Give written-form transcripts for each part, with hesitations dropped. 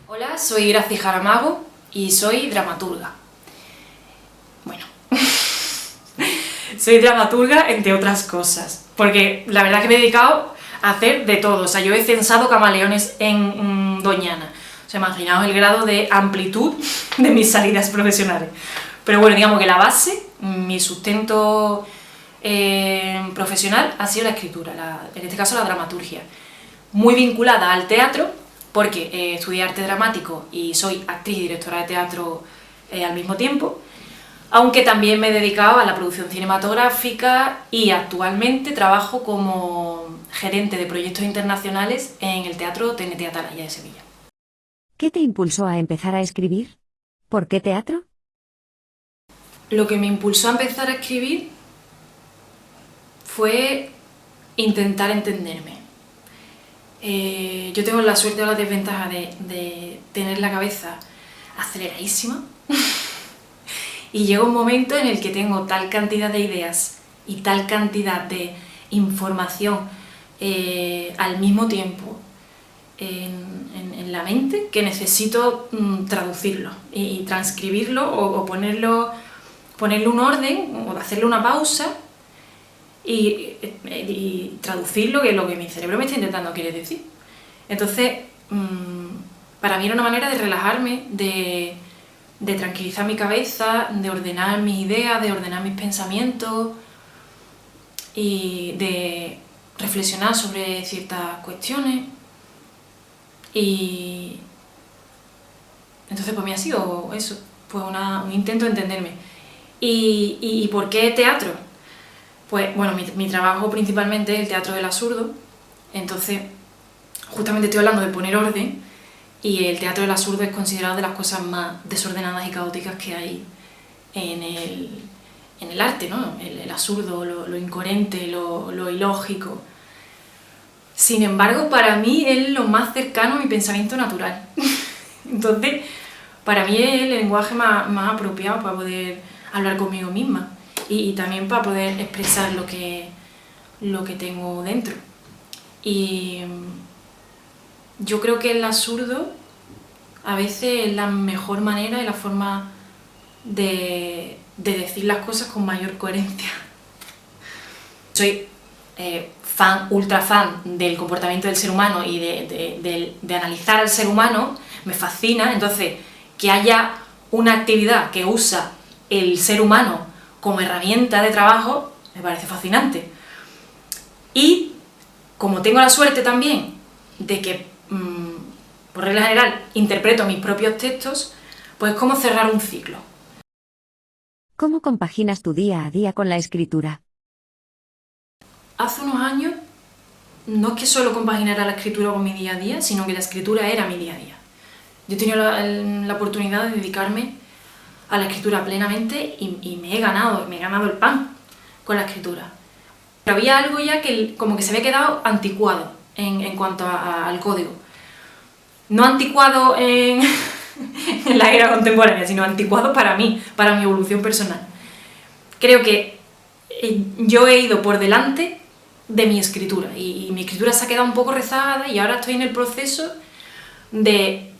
Hola, soy Graci Jaramago y soy dramaturga. Bueno, soy dramaturga entre otras cosas, porque la verdad que me he dedicado a hacer de todo. O sea, yo he censado camaleones en Doñana. O sea, imaginaos el grado de amplitud de mis salidas profesionales. Pero bueno, digamos que la base, mi sustento profesional ha sido la escritura, en este caso la dramaturgia. Muy vinculada al teatro, porque estudié arte dramático y soy actriz y directora de teatro al mismo tiempo, aunque también me he dedicado a la producción cinematográfica y actualmente trabajo como gerente de proyectos internacionales en el Teatro TNT Atalaya de Sevilla. ¿Qué te impulsó a empezar a escribir? ¿Por qué teatro? Lo que me impulsó a empezar a escribir fue intentar entenderme. Yo tengo la suerte o la desventaja de tener la cabeza aceleradísima y llega un momento en el que tengo tal cantidad de ideas y tal cantidad de información al mismo tiempo en la mente que necesito traducirlo y transcribirlo o ponerle un orden o hacerle una pausa y traducirlo, que es lo que mi cerebro me está intentando querer decir. Entonces, para mí era una manera de relajarme, de tranquilizar mi cabeza, de ordenar mis ideas, de ordenar mis pensamientos y de reflexionar sobre ciertas cuestiones. Y entonces pues me ha sido eso, pues un intento de entenderme. ¿Y por qué teatro? Pues bueno, mi trabajo principalmente es el teatro del absurdo, entonces justamente estoy hablando de poner orden y el teatro del absurdo es considerado de las cosas más desordenadas y caóticas que hay en el arte, ¿no? El absurdo, lo incoherente, lo ilógico. Sin embargo, para mí es lo más cercano a mi pensamiento natural. Entonces, para mí es el lenguaje más apropiado para poder hablar conmigo misma y también para poder expresar lo que tengo dentro. Y yo creo que el absurdo a veces es la mejor manera y la forma de decir las cosas con mayor coherencia. Soy ultra fan del comportamiento del ser humano y de analizar al ser humano, me fascina. Entonces, que haya una actividad que usa el ser humano como herramienta de trabajo, me parece fascinante. Y como tengo la suerte también de que, por regla general, interpreto mis propios textos, pues es como cerrar un ciclo. ¿Cómo compaginas tu día a día con la escritura? Hace unos años no es que solo compaginara la escritura con mi día a día, sino que la escritura era mi día a día. Yo he tenido la oportunidad de dedicarme a la escritura plenamente y me he ganado el pan con la escritura. Pero había algo ya que como que se había quedado anticuado en cuanto al código. No anticuado en la era contemporánea, sino anticuado para mí, para mi evolución personal. Creo que yo he ido por delante de mi escritura y mi escritura se ha quedado un poco rezagada y ahora estoy en el proceso de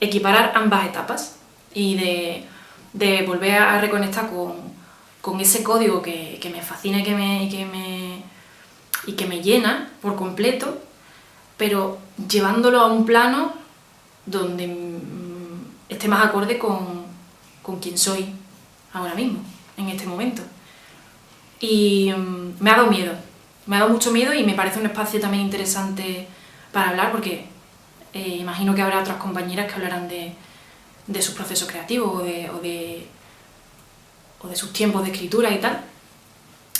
equiparar ambas etapas y de volver a reconectar con ese código que me fascina y que me llena por completo, pero llevándolo a un plano donde esté más acorde con quien soy ahora mismo, en este momento. Y me ha dado mucho miedo y me parece un espacio también interesante para hablar porque imagino que habrá otras compañeras que hablarán de sus procesos creativos o de sus tiempos de escritura y tal.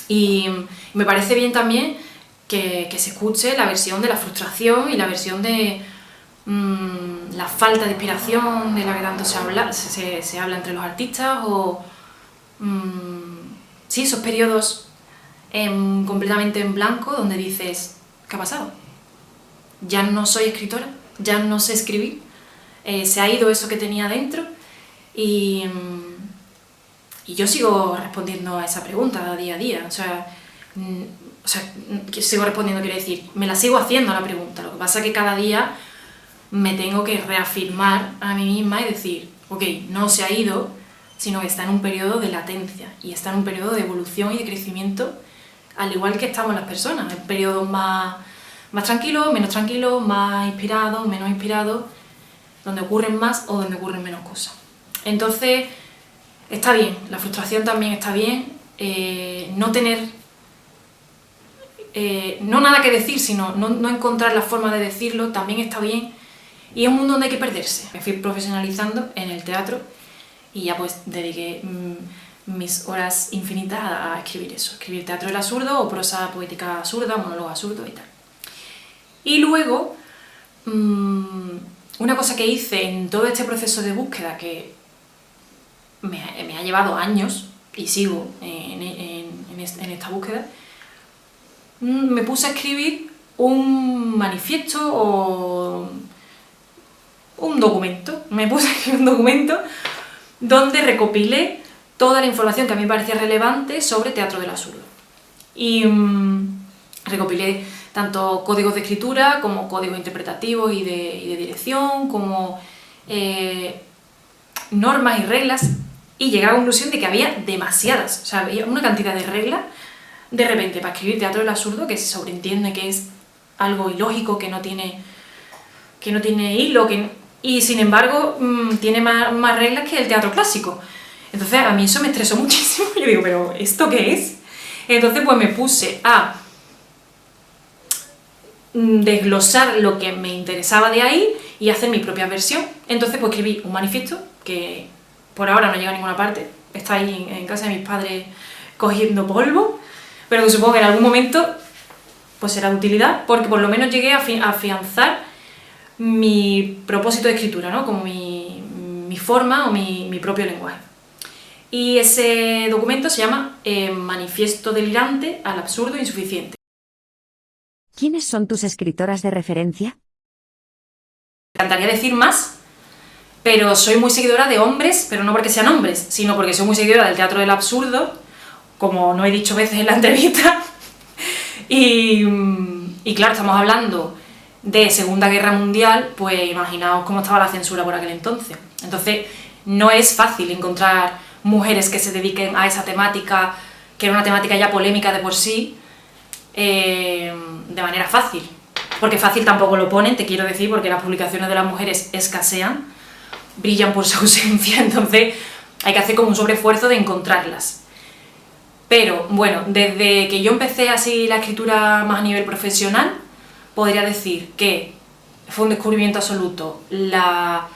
Y me parece bien también que se escuche la versión de la frustración y la versión de la falta de inspiración de la que tanto se habla entre los artistas o sí, esos periodos completamente en blanco donde dices, ¿qué ha pasado? Ya no soy escritora, ya no sé escribir, se ha ido eso que tenía dentro Y, y yo sigo respondiendo a esa pregunta día a día, que sigo respondiendo, quiero decir, me la sigo haciendo la pregunta, lo que pasa es que cada día me tengo que reafirmar a mí misma y decir, ok, no se ha ido, sino que está en un periodo de latencia y está en un periodo de evolución y de crecimiento, al igual que estamos las personas, en periodos más tranquilos, menos tranquilos, más inspirados, menos inspirados, donde ocurren más o donde ocurren menos cosas. Entonces, está bien, la frustración también está bien, no tener, no nada que decir, sino no encontrar la forma de decirlo, también está bien, y es un mundo donde hay que perderse. Me fui profesionalizando en el teatro y ya pues dediqué mis horas infinitas a escribir eso, escribir teatro del absurdo o prosa poética absurda, monólogo absurdo y tal. Y luego, una cosa que hice en todo este proceso de búsqueda que me ha llevado años y sigo en esta búsqueda, me puse a escribir un manifiesto o un documento. Me puse a escribir un documento donde recopilé toda la información que a mí me parecía relevante sobre teatro del absurdo. Y recopilé tanto códigos de escritura como códigos interpretativos y de dirección, como normas y reglas, y llegué a la conclusión de que había demasiadas, o sea, había una cantidad de reglas de repente para escribir teatro del absurdo que se sobreentiende que es algo ilógico, que no tiene hilo, y sin embargo tiene más reglas que el teatro clásico. Entonces a mí eso me estresó muchísimo. Yo digo, ¿pero esto qué es? Entonces pues me puse a desglosar lo que me interesaba de ahí y hacer mi propia versión. Entonces pues escribí un manifiesto que por ahora no llega a ninguna parte, está ahí en casa de mis padres cogiendo polvo, pero que supongo que en algún momento pues será de utilidad, porque por lo menos llegué a afianzar mi propósito de escritura, ¿no? Como mi forma o mi propio lenguaje. Y ese documento se llama Manifiesto delirante al absurdo insuficiente. ¿Quiénes son tus escritoras de referencia? Me encantaría decir más, pero soy muy seguidora de hombres, pero no porque sean hombres, sino porque soy muy seguidora del teatro del absurdo, como no he dicho veces en la entrevista. Y claro, estamos hablando de Segunda Guerra Mundial, pues imaginaos cómo estaba la censura por aquel entonces. Entonces, no es fácil encontrar mujeres que se dediquen a esa temática, que era una temática ya polémica de por sí, de manera fácil. Porque fácil tampoco lo ponen, te quiero decir, porque las publicaciones de las mujeres escasean, brillan por su ausencia, entonces hay que hacer como un sobreesfuerzo de encontrarlas. Pero bueno, desde que yo empecé así la escritura más a nivel profesional, podría decir que fue un descubrimiento absoluto la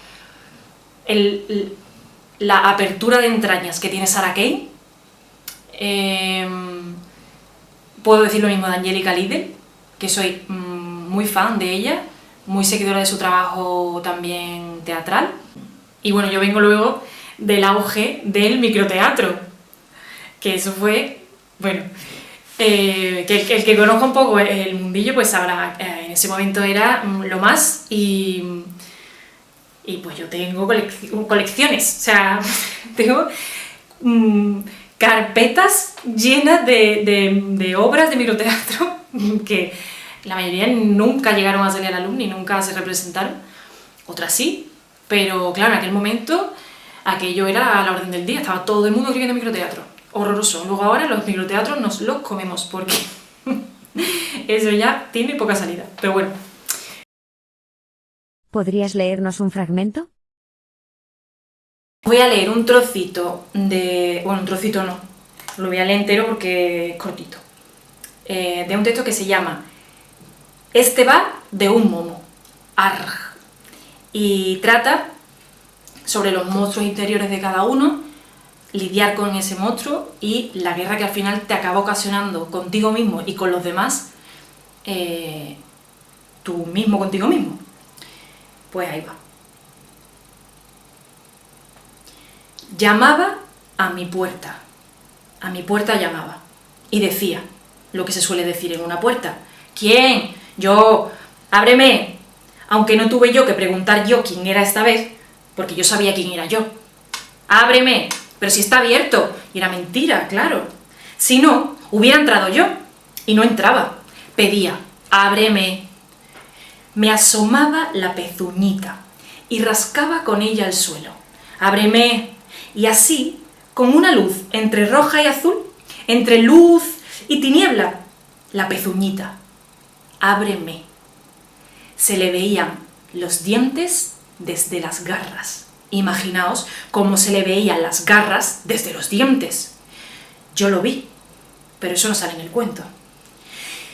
apertura de entrañas que tiene Sarah Kane. Puedo decir lo mismo de Angélica Lidl, que soy muy fan de ella, muy seguidora de su trabajo también teatral. Y bueno, yo vengo luego del auge del microteatro, que eso fue, bueno, que el que conozca un poco el mundillo pues sabrá, en ese momento era lo más, y pues yo tengo colecciones, o sea, tengo carpetas llenas de obras de microteatro que la mayoría nunca llegaron a salir a la luz ni nunca se representaron, otras sí, pero claro, en aquel momento aquello era a la orden del día, estaba todo el mundo escribiendo microteatro, horroroso. Luego ahora los microteatros nos los comemos porque eso ya tiene poca salida, pero bueno. ¿Podrías leernos un fragmento? Voy a leer un trocito bueno, un trocito no, lo voy a leer entero porque es cortito, de un texto que se llama Este va de un momo, arg, y trata sobre los monstruos interiores de cada uno, lidiar con ese monstruo y la guerra que al final te acaba ocasionando contigo mismo y con los demás, tú mismo contigo mismo. Pues ahí va. Llamaba a mi puerta llamaba, y decía lo que se suele decir en una puerta: ¿quién? Yo, aunque no tuve yo que preguntar yo quién era esta vez, porque yo sabía quién era yo. ábreme, pero si está abierto. Y era mentira, claro. Si no, hubiera entrado yo, y no entraba. Pedía, ábreme. Me asomaba la pezuñita y rascaba con ella el suelo. Ábreme. Y así, con una luz entre roja y azul, entre luz y tiniebla, la pezuñita. Ábreme. Se le veían los dientes desde las garras. Imaginaos cómo se le veían las garras desde los dientes. Yo lo vi, pero eso no sale en el cuento.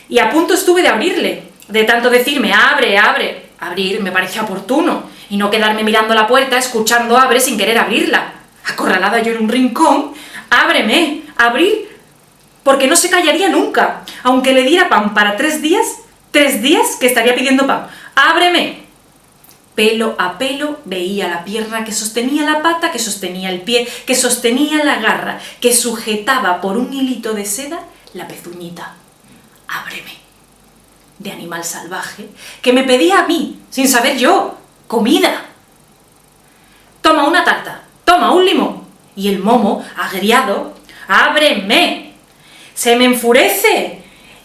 Y a punto estuve de abrirle, de tanto decirme, abre, abre. Abrir me parecía oportuno, y no quedarme mirando la puerta, escuchando abre sin querer abrirla. Acorralada yo en un rincón, ábreme, abrir, porque no se callaría nunca, aunque le diera pan para 3 días que estaría pidiendo pan. ¡Ábreme! Pelo a pelo veía la pierna que sostenía la pata, que sostenía el pie, que sostenía la garra, que sujetaba por un hilito de seda la pezuñita. ¡Ábreme! De animal salvaje, que me pedía a mí, sin saber yo, comida. Toma una tarta, toma un limón. Y el momo, agriado, ¡ábreme! Se me enfurece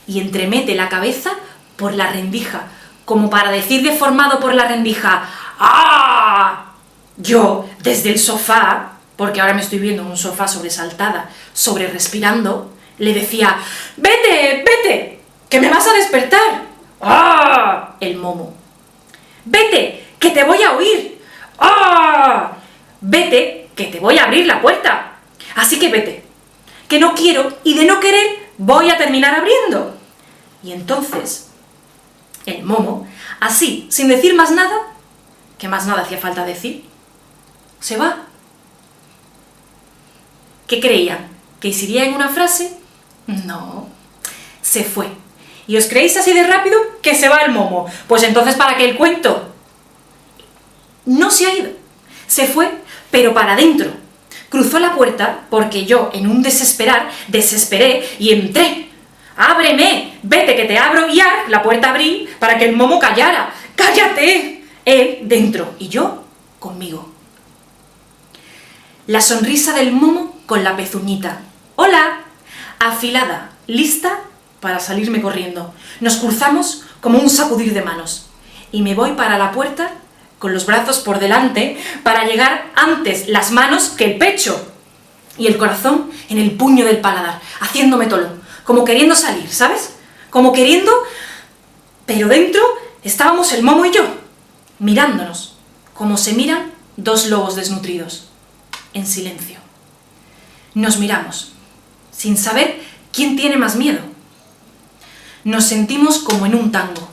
y entremete la cabeza por la rendija, como para decir deformado por la rendija, ¡ah! Yo, desde el sofá, porque ahora me estoy viendo en un sofá sobresaltada, sobre respirando, le decía, ¡vete, vete! ¡Que me vas a despertar! ¡Ah! El momo. ¡Vete, que te voy a oír! ¡Ah! Vete, que te voy a abrir la puerta. Así que vete, que no quiero y de no querer voy a terminar abriendo. Y entonces, el momo, así, sin decir más nada, que más nada hacía falta decir, se va. ¿Qué creían? ¿Que se iría en una frase? No, se fue. ¿Y os creéis así de rápido que se va el momo? Pues entonces, ¿para qué el cuento? No se ha ido. Se fue, pero para adentro. Cruzó la puerta porque yo, en un desesperar, desesperé y entré. ¡Ábreme! ¡Vete que te abro! Y la puerta abrí para que el momo callara. ¡Cállate! Él dentro y yo conmigo. La sonrisa del momo con la pezuñita. ¡Hola! Afilada, lista para salirme corriendo. Nos cruzamos como un sacudir de manos. Y me voy para la puerta con los brazos por delante para llegar antes las manos que el pecho. Y el corazón en el puño del paladar, haciéndome tolón, como queriendo salir, ¿sabes? Como queriendo, pero dentro estábamos el momo y yo, mirándonos, como se miran 2 lobos desnutridos, en silencio. Nos miramos, sin saber quién tiene más miedo. Nos sentimos como en un tango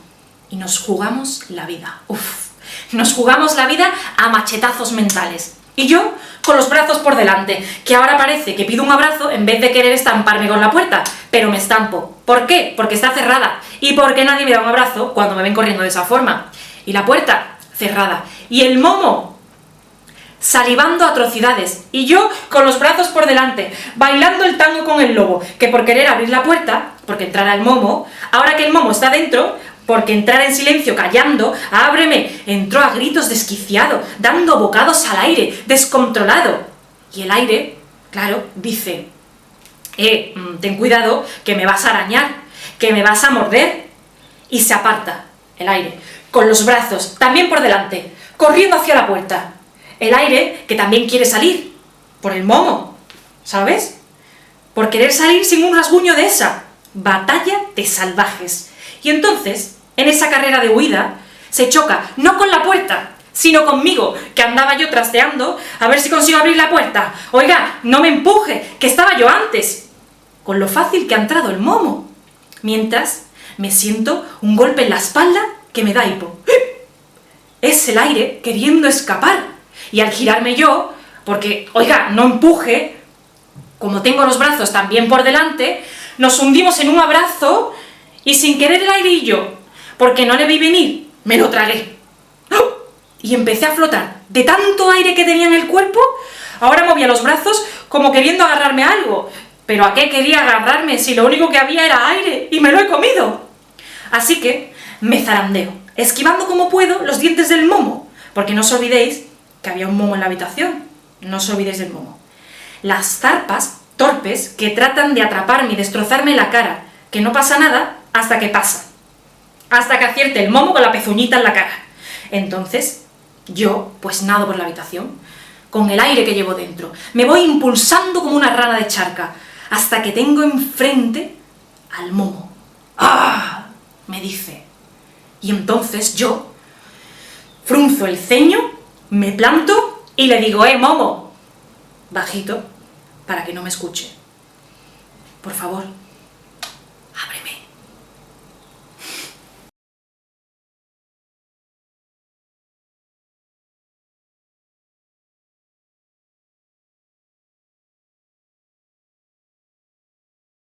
y nos jugamos la vida. Uf, nos jugamos la vida a machetazos mentales. Y yo con los brazos por delante, que ahora parece que pido un abrazo en vez de querer estamparme con la puerta, pero me estampo. ¿Por qué? Porque está cerrada y porque nadie me da un abrazo cuando me ven corriendo de esa forma. Y la puerta cerrada. Y el momo salivando atrocidades, y yo con los brazos por delante, bailando el tango con el lobo, que por querer abrir la puerta, porque entrara el momo, ahora que el momo está dentro, porque entrara en silencio, callando, ábreme, entró a gritos desquiciado, dando bocados al aire, descontrolado. Y el aire, claro, dice, ten cuidado, que me vas a arañar, que me vas a morder. Y se aparta el aire, con los brazos también por delante, corriendo hacia la puerta. El aire que también quiere salir, por el momo, ¿sabes? Por querer salir sin un rasguño de esa batalla de salvajes. Y entonces, en esa carrera de huida, se choca, no con la puerta, sino conmigo, que andaba yo trasteando a ver si consigo abrir la puerta. Oiga, no me empuje, que estaba yo antes. Con lo fácil que ha entrado el momo. Mientras, me siento un golpe en la espalda que me da hipo. Es el aire queriendo escapar. Y al girarme yo, porque, oiga, no empuje, como tengo los brazos también por delante, nos hundimos en un abrazo y sin querer el aire y yo, porque no le vi venir, me lo tragué. Y empecé a flotar. De tanto aire que tenía en el cuerpo, ahora movía los brazos como queriendo agarrarme a algo. ¿Pero a qué quería agarrarme si lo único que había era aire y me lo he comido? Así que me zarandeo, esquivando como puedo los dientes del momo, porque no os olvidéis que había un momo en la habitación. no os olvidéis del momo. Las zarpas torpes que tratan de atraparme y destrozarme la cara, que no pasa nada hasta que pasa. Hasta que acierte el momo con la pezuñita en la cara. Entonces, yo, pues nado por la habitación, con el aire que llevo dentro. Me voy impulsando como una rana de charca, hasta que tengo enfrente al momo. ¡Ah!, me dice. Y entonces yo frunzo el ceño, me planto y le digo, momo, bajito, para que no me escuche. Por favor,